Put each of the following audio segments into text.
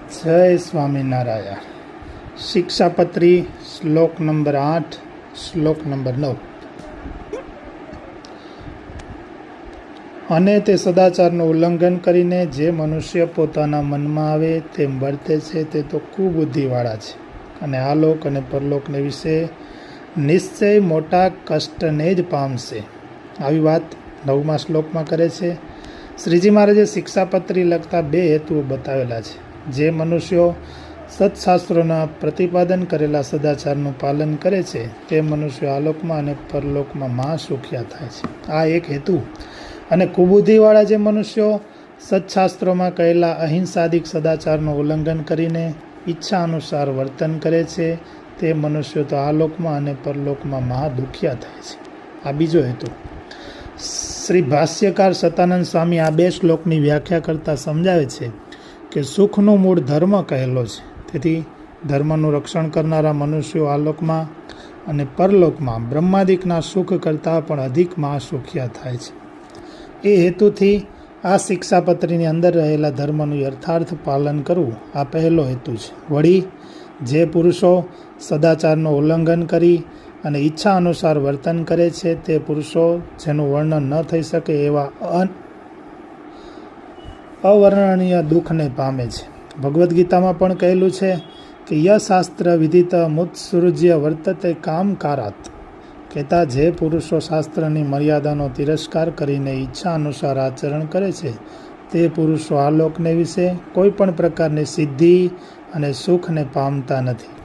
જય સ્વામિનારાયણ. શિક્ષાપત્રી શ્લોક નંબર 8, શ્લોક નંબર 9. અને તે સદાચારનું ઉલ્લંઘન કરીને જે મનુષ્ય પોતાના મનમાં આવે તેમ વર્તે છે તે તો કુબુદ્ધિવાળા છે અને આલોક અને પરલોકને વિશે નિશ્ચય મોટા કષ્ટને જ પામશે. આવી વાત 9મા શ્લોકમાં કરે છે. શ્રીજી મહારાજે શિક્ષાપત્રી લખતા 2 હેતુઓ બતાવેલા છે. જે મનુષ્યો સત્શાસ્ત્રોના પ્રતિપાદન કરેલા સદાચારનું પાલન કરે છે તે મનુષ્યો આલોકમાં અને પરલોકમાં મહાસુખ્યા થાય છે. આ એક હેતુ. અને કુબુદ્ધિવાળા જે મનુષ્યો સત્શાસ્ત્રોમાં કહેલા અહિંસાદિક સદાચારનું ઉલ્લંઘન કરીને ઈચ્છા અનુસાર વર્તન કરે છે તે મનુષ્યો તો આલોકમાં અને પરલોકમાં મહાદુખ્યા થાય છે. આ બીજો હેતુ. શ્રી ભાષ્યકાર સતાનંદ સ્વામી આ 2 શ્લોકની વ્યાખ્યા કરતાં સમજાવે છે કે સુખનું મૂળ ધર્મ કહેલો છે. તેથી ધર્મનું રક્ષણ કરનારા મનુષ્યો આલોકમાં અને પરલોકમાં બ્રહ્માદિકના સુખ કરતાં પણ અધિક મહાસુખ્યા થાય છે. એ હેતુથી આ શિક્ષાપત્રીની અંદર રહેલા ધર્મનું યથાર્થ પાલન કરવું આ પહેલો હેતુ છે. વળી જે પુરુષો સદાચારનું ઉલ્લંઘન કરી અને ઈચ્છા અનુસાર વર્તન કરે છે તે પુરુષો જેનું વર્ણન ન થઈ શકે એવા અવર્ણનીય દુઃખને પામે છે. ભગવદ્ ગીતામાં પણ કહેલું છે કે યશાસ્ત્ર વિધિત મુત્સૃજ્ય વર્તતે કામકારાત. કહેતા જે પુરુષો શાસ્ત્રની મર્યાદાનો તિરસ્કાર કરીને ઈચ્છા અનુસાર આચરણ કરે છે તે પુરુષો આલોકને વિશે કોઈ પણ પ્રકારની સિદ્ધિ અને સુખને પામતા નથી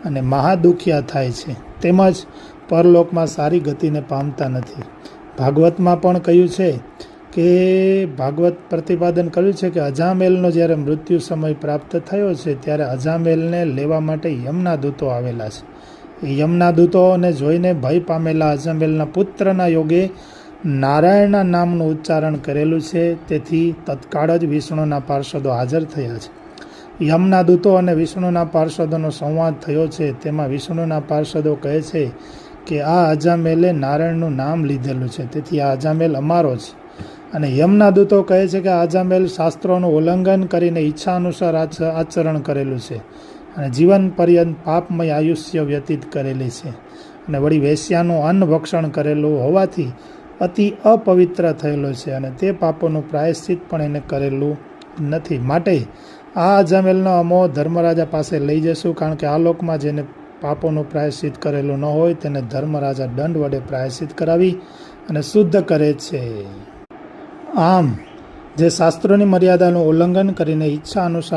અને મહાદુખ્યા થાય છે, તેમજ પરલોકમાં સારી ગતિને પામતા નથી. ભાગવતમાં પણ કહ્યું છે કે ભાગવત પ્રતિપાદન કર્યું છે કે અજામેલનો જ્યારે મૃત્યુ સમય પ્રાપ્ત થયો છે ત્યારે અજામેલને લેવા માટે યમના દૂતો આવેલા છે. એ યમના દૂતોને જોઈને ભય પામેલા અજામેલના પુત્રના યોગે નારાયણના નામનું ઉચ્ચારણ કરેલું છે. તેથી તત્કાળ જ વિષ્ણુના પાર્ષદો હાજર થયા છે. યમના દૂતો અને વિષ્ણુના પાર્ષદોનો સંવાદ થયો છે. તેમાં વિષ્ણુના પાર્ષદો કહે છે કે આ અજામેલે નારાયણનું નામ લીધેલું છે, તેથી આ અજામેલ અમારો છે. અને યમના દૂતો કહે છે કે અજામેલ શાસ્ત્રોનું ઉલ્લંઘન કરીને ઈચ્છા અનુસાર આચરણ કરેલું છે અને જીવન પર્યંત પાપમય આયુષ્ય વ્યતીત કરેલી છે અને વળી વેશ્યાનું અન્ન ભક્ષણ કરેલું હોવાથી અતિ અપવિત્ર થયેલો છે અને તે પાપોનું પ્રાયશ્ચિત પણ એને કરેલું નથી. માટે આ અજામેલનો અમો ધર્મરાજા પાસે લઈ જશું, કારણ કે આ લોકમાં જેને પાપોનું પ્રાયશ્ચિત કરેલું ન હોય તેને ધર્મરાજા દંડ વડે પ્રાયશ્ચિત કરાવી અને શુદ્ધ કરે છે. આમ જે શાસ્ત્રોની મર્યાદાનું ઉલ્લંઘન કરીને ઈચ્છા અનુસાર